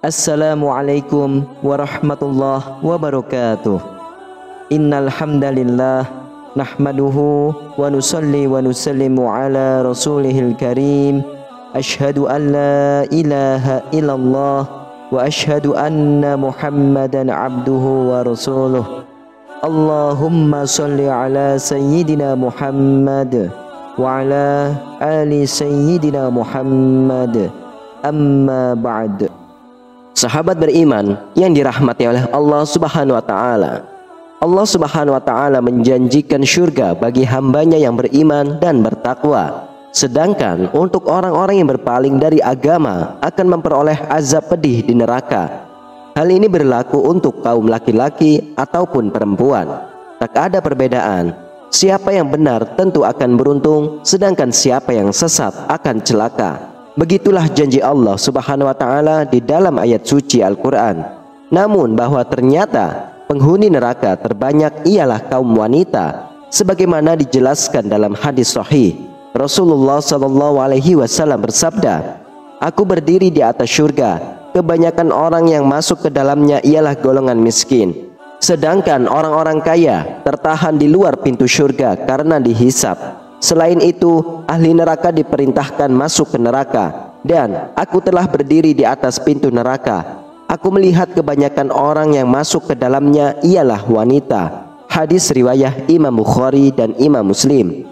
Assalamualaikum warahmatullahi wabarakatuh. Innal hamdalillah nahmaduhu wa nusalli wa nusallimu ala rasulihil karim. Asyhadu an la ilaha illallah wa asyhadu anna Muhammadan abduhu wa rasuluh. Allahumma salli ala sayyidina Muhammad wa ala ali sayyidina Muhammad. Amma ba'd. Sahabat beriman yang dirahmati oleh Allah Subhanahu wa taala. Allah Subhanahu wa taala menjanjikan syurga bagi hambanya yang beriman dan bertakwa. Sedangkan untuk orang-orang yang berpaling dari agama akan memperoleh azab pedih di neraka. Hal ini berlaku untuk kaum laki-laki ataupun perempuan. Tak ada perbedaan. Siapa yang benar tentu akan beruntung, sedangkan siapa yang sesat akan celaka. Begitulah janji Allah Subhanahu wa taala di dalam ayat suci Al-Qur'an. Namun bahwa ternyata penghuni neraka terbanyak ialah kaum wanita, sebagaimana dijelaskan dalam hadis sahih. Rasulullah sallallahu alaihi wasallam bersabda, "Aku berdiri di atas surga, kebanyakan orang yang masuk ke dalamnya ialah golongan miskin. Sedangkan orang-orang kaya tertahan di luar pintu surga karena dihisab. Selain itu, ahli neraka diperintahkan masuk ke neraka, dan aku telah berdiri di atas pintu neraka. Aku melihat kebanyakan orang yang masuk ke dalamnya ialah wanita." Hadis riwayah Imam Bukhari dan Imam Muslim.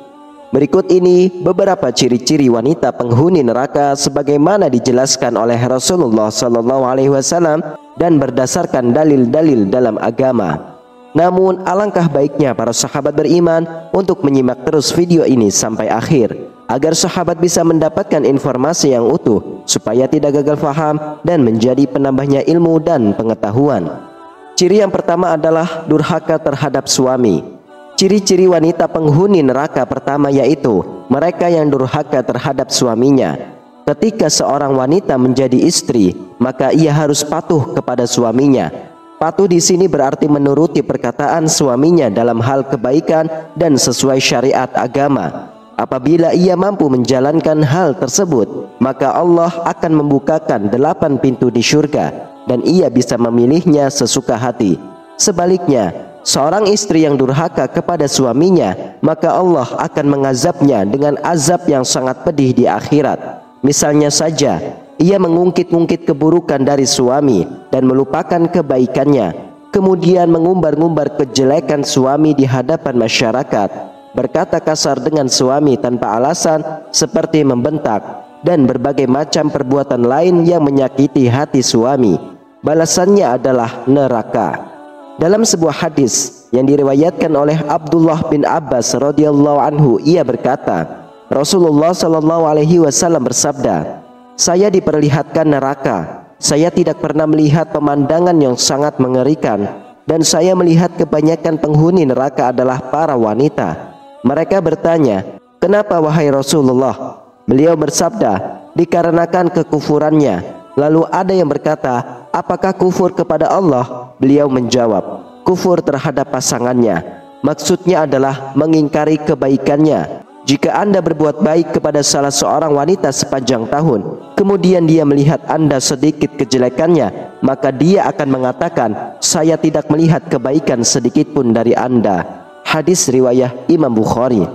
Berikut ini beberapa ciri-ciri wanita penghuni neraka sebagaimana dijelaskan oleh Rasulullah SAW dan berdasarkan dalil-dalil dalam agama. Namun alangkah baiknya para sahabat beriman untuk menyimak terus video ini sampai akhir, agar sahabat bisa mendapatkan informasi yang utuh, supaya tidak gagal faham dan menjadi penambahnya ilmu dan pengetahuan. Ciri yang pertama adalah durhaka terhadap suami. Ciri-ciri wanita penghuni neraka pertama yaitu mereka yang durhaka terhadap suaminya. Ketika seorang wanita menjadi istri, maka ia harus patuh kepada suaminya. Patuh di sini berarti menuruti perkataan suaminya dalam hal kebaikan dan sesuai syariat agama. Apabila ia mampu menjalankan hal tersebut, maka Allah akan membukakan 8 pintu di surga dan ia bisa memilihnya sesuka hati. Sebaliknya, seorang istri yang durhaka kepada suaminya, maka Allah akan mengazabnya dengan azab yang sangat pedih di akhirat. Misalnya saja, ia mengungkit-ungkit keburukan dari suami dan melupakan kebaikannya, kemudian mengumbar-ngumbar kejelekan suami di hadapan masyarakat, berkata kasar dengan suami tanpa alasan seperti membentak, dan berbagai macam perbuatan lain yang menyakiti hati suami. Balasannya adalah neraka. Dalam sebuah hadis yang diriwayatkan oleh Abdullah bin Abbas radhiyallahu anhu, ia berkata, Rasulullah sallallahu alaihi wasallam bersabda, "Saya diperlihatkan neraka. Saya tidak pernah melihat pemandangan yang sangat mengerikan, dan saya melihat kebanyakan penghuni neraka adalah para wanita." Mereka bertanya, "Kenapa wahai Rasulullah?" Beliau bersabda, "Dikarenakan kekufurannya." Lalu ada yang berkata, "Apakah kufur kepada Allah?" Beliau menjawab, "Kufur terhadap pasangannya." Maksudnya adalah mengingkari kebaikannya. Jika Anda berbuat baik kepada salah seorang wanita sepanjang tahun, kemudian dia melihat Anda sedikit kejelekannya, maka dia akan mengatakan, "Saya tidak melihat kebaikan sedikit pun dari Anda." Hadis riwayah Imam Bukhari.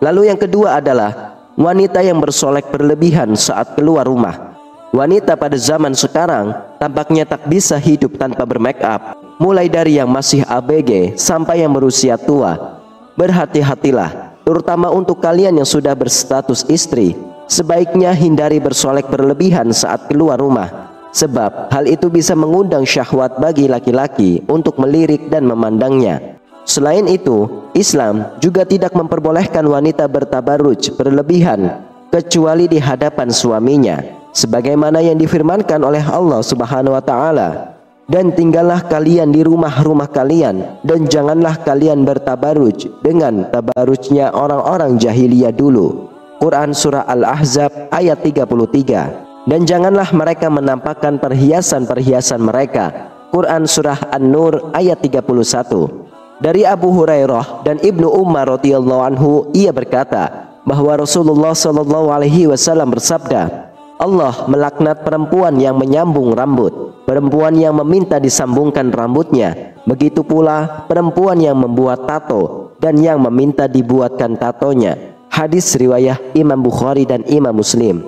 Lalu yang kedua adalah wanita yang bersolek berlebihan saat keluar rumah. Wanita pada zaman sekarang tampaknya tak bisa hidup tanpa bermake up, mulai dari yang masih ABG sampai yang berusia tua. Berhati-hatilah, terutama untuk kalian yang sudah berstatus istri. Sebaiknya hindari bersolek berlebihan saat keluar rumah, sebab hal itu bisa mengundang syahwat bagi laki-laki untuk melirik dan memandangnya. Selain itu, Islam juga tidak memperbolehkan wanita bertabarruj berlebihan kecuali di hadapan suaminya, sebagaimana yang difirmankan oleh Allah Subhanahu wa taala, "Dan tinggallah kalian di rumah-rumah kalian, dan janganlah kalian bertabarruj dengan tabarrujnya orang-orang jahiliyah dulu." Quran surah Al-Ahzab ayat 33. Dan janganlah mereka menampakkan perhiasan-perhiasan mereka. Quran surah An-Nur ayat 31. Dari Abu Hurairah dan Ibnu Umar radhiyallahu anhu, ia berkata bahwa Rasulullah sallallahu alaihi wasallam bersabda, Allah melaknat perempuan yang menyambung rambut, perempuan yang meminta disambungkan rambutnya, begitu pula perempuan yang membuat tato dan yang meminta dibuatkan tatonya. Hadis riwayah Imam Bukhari dan Imam Muslim.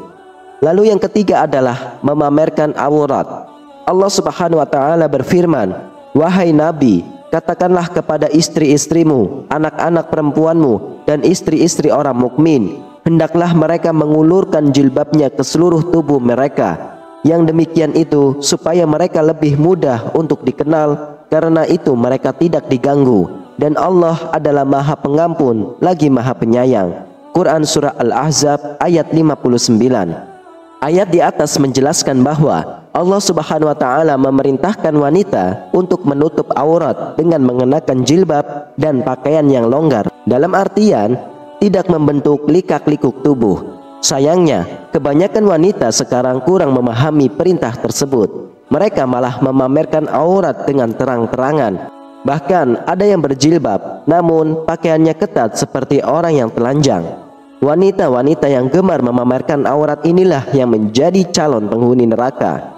Lalu yang ketiga adalah memamerkan aurat. Allah Subhanahu wa taala berfirman, "Wahai Nabi, katakanlah kepada istri-istrimu, anak-anak perempuanmu, dan istri-istri orang mukmin, hendaklah mereka mengulurkan jilbabnya ke seluruh tubuh mereka. Yang demikian itu supaya mereka lebih mudah untuk dikenal, karena itu mereka tidak diganggu. Dan Allah adalah Maha Pengampun lagi Maha Penyayang." Quran Surah Al-Ahzab ayat 59. Ayat di atas menjelaskan bahwa Allah Subhanahu wa taala memerintahkan wanita untuk menutup aurat dengan mengenakan jilbab dan pakaian yang longgar, dalam artian tidak membentuk likak-likuk tubuh. Sayangnya, kebanyakan wanita sekarang kurang memahami perintah tersebut. Mereka malah memamerkan aurat dengan terang-terangan. Bahkan ada yang berjilbab namun pakaiannya ketat seperti orang yang telanjang. Wanita-wanita yang gemar memamerkan aurat inilah yang menjadi calon penghuni neraka.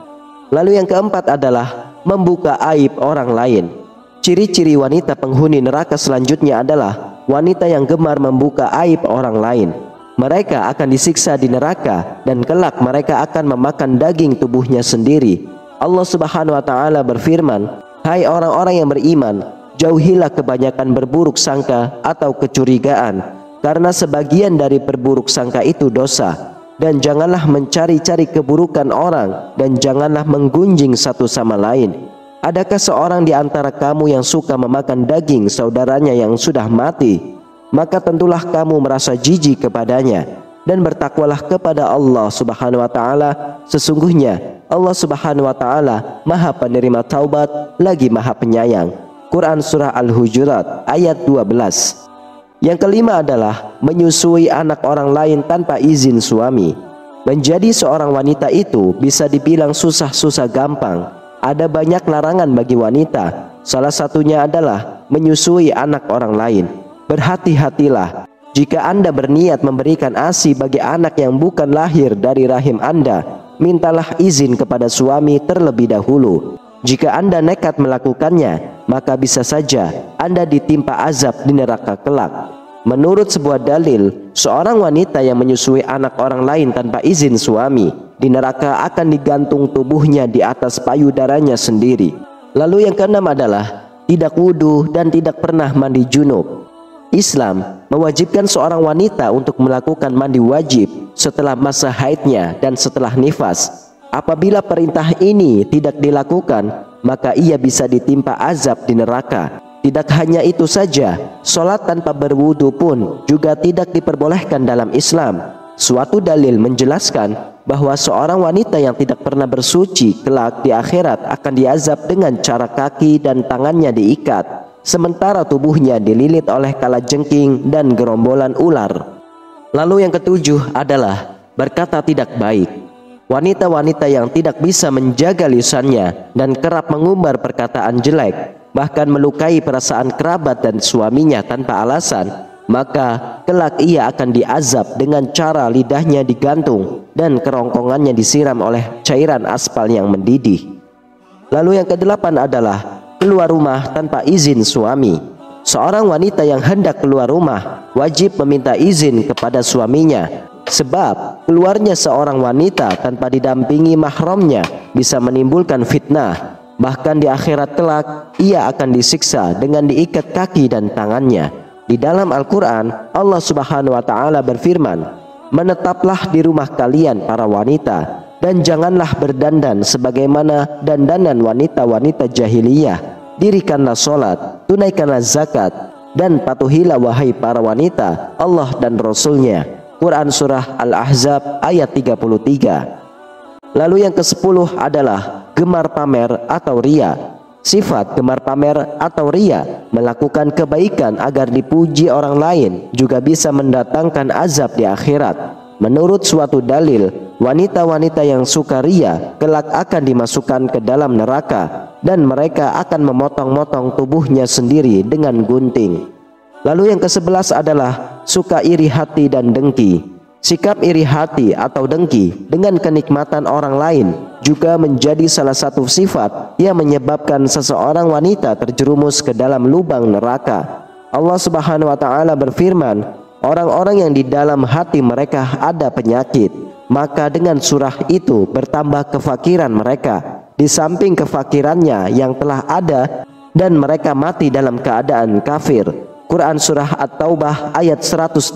Lalu yang keempat adalah membuka aib orang lain. Ciri-ciri wanita penghuni neraka selanjutnya adalah wanita yang gemar membuka aib orang lain. Mereka akan disiksa di neraka dan kelak mereka akan memakan daging tubuhnya sendiri. Allah Subhanahu wa taala berfirman, "Hai orang-orang yang beriman, jauhilah kebanyakan berburuk sangka atau kecurigaan, karena sebagian dari berburuk sangka itu dosa. Dan janganlah mencari-cari keburukan orang, dan janganlah menggunjing satu sama lain. Adakah seorang di antara kamu yang suka memakan daging saudaranya yang sudah mati? Maka tentulah kamu merasa jijik kepadanya, dan bertakwalah kepada Allah Subhanahu wa taala. Sesungguhnya Allah Subhanahu wa taala Maha Penerima taubat lagi Maha Penyayang." Quran Surah Al-Hujurat ayat 12. Yang kelima adalah menyusui anak orang lain tanpa izin suami. Menjadi seorang wanita itu bisa dibilang susah-susah gampang. Ada banyak larangan bagi wanita. Salah satunya adalah menyusui anak orang lain. Berhati-hatilah jika Anda berniat memberikan ASI bagi anak yang bukan lahir dari rahim Anda. Mintalah izin kepada suami terlebih dahulu. Jika Anda nekat melakukannya, maka bisa saja Anda ditimpa azab di neraka kelak. Menurut sebuah dalil, seorang wanita yang menyusui anak orang lain tanpa izin suami di neraka akan digantung tubuhnya di atas payudaranya sendiri. Lalu yang keenam adalah tidak wudhu dan tidak pernah mandi junub. Islam mewajibkan seorang wanita untuk melakukan mandi wajib setelah masa haidnya dan setelah nifas. Apabila perintah ini tidak dilakukan, maka ia bisa ditimpa azab di neraka. Tidak hanya itu saja, sholat tanpa berwudu pun juga tidak diperbolehkan dalam Islam. Suatu dalil menjelaskan bahwa seorang wanita yang tidak pernah bersuci kelak di akhirat akan diazab dengan cara kaki dan tangannya diikat, sementara tubuhnya dililit oleh kalajengking dan gerombolan ular. Lalu yang ketujuh adalah berkata tidak baik. Wanita-wanita yang tidak bisa menjaga lisannya dan kerap mengumbar perkataan jelek, bahkan melukai perasaan kerabat dan suaminya tanpa alasan, maka kelak ia akan diazab dengan cara lidahnya digantung dan kerongkongannya disiram oleh cairan aspal yang mendidih. Lalu yang kedelapan adalah keluar rumah tanpa izin suami. Seorang wanita yang hendak keluar rumah wajib meminta izin kepada suaminya, sebab keluarnya seorang wanita tanpa didampingi mahramnya bisa menimbulkan fitnah. Bahkan di akhirat kelak ia akan disiksa dengan diikat kaki dan tangannya. Di dalam Al-Quran Allah Subhanahu wa taala berfirman, "Menetaplah di rumah kalian para wanita, dan janganlah berdandan sebagaimana dandanan wanita-wanita jahiliyah. Dirikanlah sholat, tunaikanlah zakat, dan patuhilah wahai para wanita Allah dan Rasulnya." Quran Surah Al-Ahzab ayat 33. Lalu yang ke-10 adalah gemar pamer atau ria. Sifat gemar pamer atau ria, melakukan kebaikan agar dipuji orang lain, juga bisa mendatangkan azab di akhirat. Menurut suatu dalil, wanita-wanita yang suka ria kelak akan dimasukkan ke dalam neraka, dan mereka akan memotong-motong tubuhnya sendiri dengan gunting. Lalu yang ke-11 adalah suka iri hati dan dengki. Sikap iri hati atau dengki dengan kenikmatan orang lain juga menjadi salah satu sifat yang menyebabkan seseorang wanita terjerumus ke dalam lubang neraka. Allah Subhanahu wa taala berfirman, orang-orang yang di dalam hati mereka ada penyakit, maka dengan surah itu bertambah kefakiran mereka di samping kefakirannya yang telah ada, dan mereka mati dalam keadaan kafir. Quran surah At-Taubah ayat 125.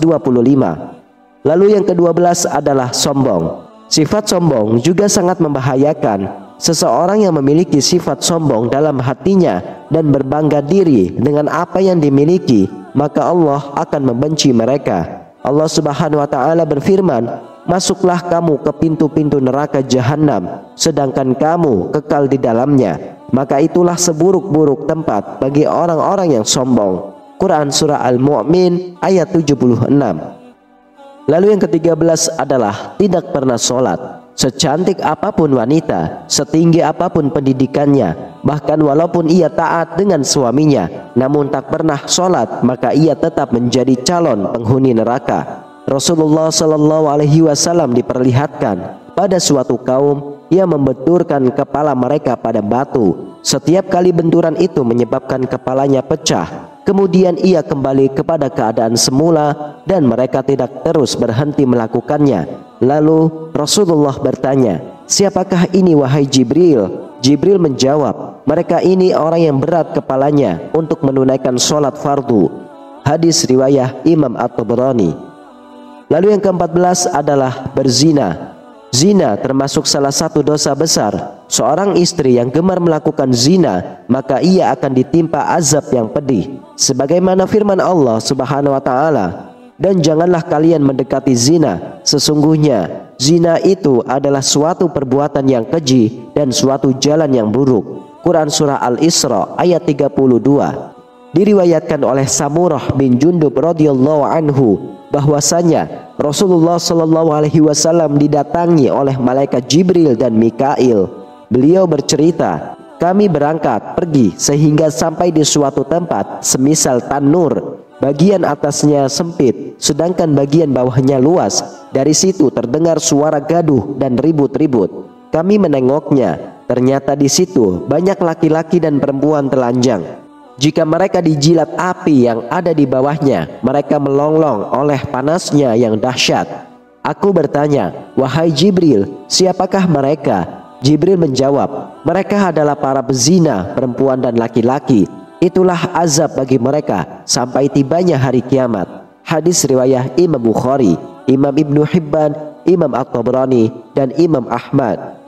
Lalu yang ke-12 adalah sombong. Sifat sombong juga sangat membahayakan. Seseorang yang memiliki sifat sombong dalam hatinya dan berbangga diri dengan apa yang dimiliki, maka Allah akan membenci mereka. Allah Subhanahu wa taala berfirman, "Masuklah kamu ke pintu-pintu neraka jahanam, sedangkan kamu kekal di dalamnya. Maka itulah seburuk-buruk tempat bagi orang-orang yang sombong." Quran surah Al-Mu'min ayat 76. Lalu yang ke-13 adalah tidak pernah sholat. Secantik apapun wanita, setinggi apapun pendidikannya, bahkan walaupun ia taat dengan suaminya, namun tak pernah sholat, maka ia tetap menjadi calon penghuni neraka. Rasulullah Shallallahu Alaihi Wasallam diperlihatkan pada suatu kaum yang membenturkan kepala mereka pada batu. Setiap kali benturan itu menyebabkan kepalanya pecah. Kemudian ia kembali kepada keadaan semula dan mereka tidak terus berhenti melakukannya. Lalu Rasulullah bertanya, "Siapakah ini wahai Jibril?" Jibril menjawab, "Mereka ini orang yang berat kepalanya untuk menunaikan sholat fardu." Hadis riwayah Imam At-Tabrani. Lalu yang ke-14 adalah berzina. Zina termasuk salah satu dosa besar. Seorang istri yang gemar melakukan zina, maka ia akan ditimpa azab yang pedih. Sebagaimana firman Allah Subhanahu wa taala, "Dan janganlah kalian mendekati zina. Sesungguhnya zina itu adalah suatu perbuatan yang keji dan suatu jalan yang buruk." Quran surah Al-Isra ayat 32. Diriwayatkan oleh Samurah bin Jundub radhiyallahu anhu bahwasanya Rasulullah Shallallahu Alaihi Wasallam didatangi oleh malaikat Jibril dan Mikail. Beliau bercerita, "Kami berangkat pergi sehingga sampai di suatu tempat semisal tanur. Bagian atasnya sempit, sedangkan bagian bawahnya luas. Dari situ terdengar suara gaduh dan ribut-ribut. Kami menengoknya. Ternyata di situ banyak laki-laki dan perempuan telanjang. Jika mereka dijilat api yang ada di bawahnya, mereka melonglong oleh panasnya yang dahsyat. Aku bertanya, 'Wahai Jibril, siapakah mereka?' Jibril menjawab, 'Mereka adalah para pezina, perempuan dan laki-laki. Itulah azab bagi mereka sampai tibanya hari kiamat.' Hadis riwayah Imam Bukhari, Imam Ibnu Hibban, Imam At-Tabrani, dan Imam Ahmad.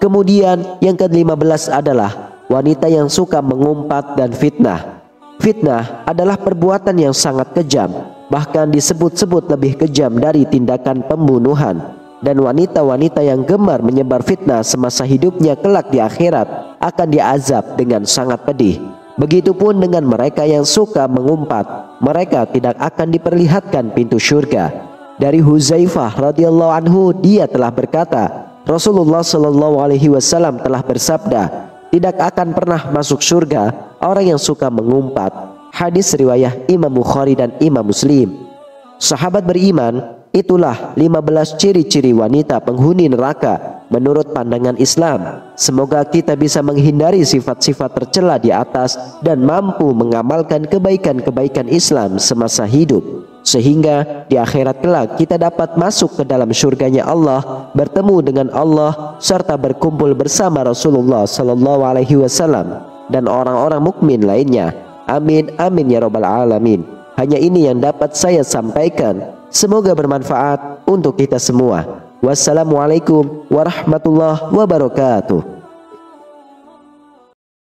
Kemudian yang ke-15 adalah wanita yang suka mengumpat dan fitnah. Fitnah adalah perbuatan yang sangat kejam, bahkan disebut-sebut lebih kejam dari tindakan pembunuhan. Dan wanita-wanita yang gemar menyebar fitnah semasa hidupnya kelak di akhirat akan diazab dengan sangat pedih. Begitupun dengan mereka yang suka mengumpat, mereka tidak akan diperlihatkan pintu surga. Dari Huzaifah radhiyallahu anhu, dia telah berkata, Rasulullah Shallallahu Alaihi Wasallam telah bersabda, "Tidak akan pernah masuk surga orang yang suka mengumpat." Hadis riwayah Imam Bukhari dan Imam Muslim. Sahabat beriman, itulah 15 ciri-ciri wanita penghuni neraka menurut pandangan Islam. Semoga kita bisa menghindari sifat-sifat tercela di atas dan mampu mengamalkan kebaikan-kebaikan Islam semasa hidup, sehingga di akhirat kelak kita dapat masuk ke dalam surganya Allah, bertemu dengan Allah, serta berkumpul bersama Rasulullah Sallallahu Alaihi Wasallam dan orang-orang mukmin lainnya. Amin amin ya rabbal alamin. Hanya ini yang dapat saya sampaikan. Semoga bermanfaat untuk kita semua. Wassalamualaikum warahmatullahi wabarakatuh.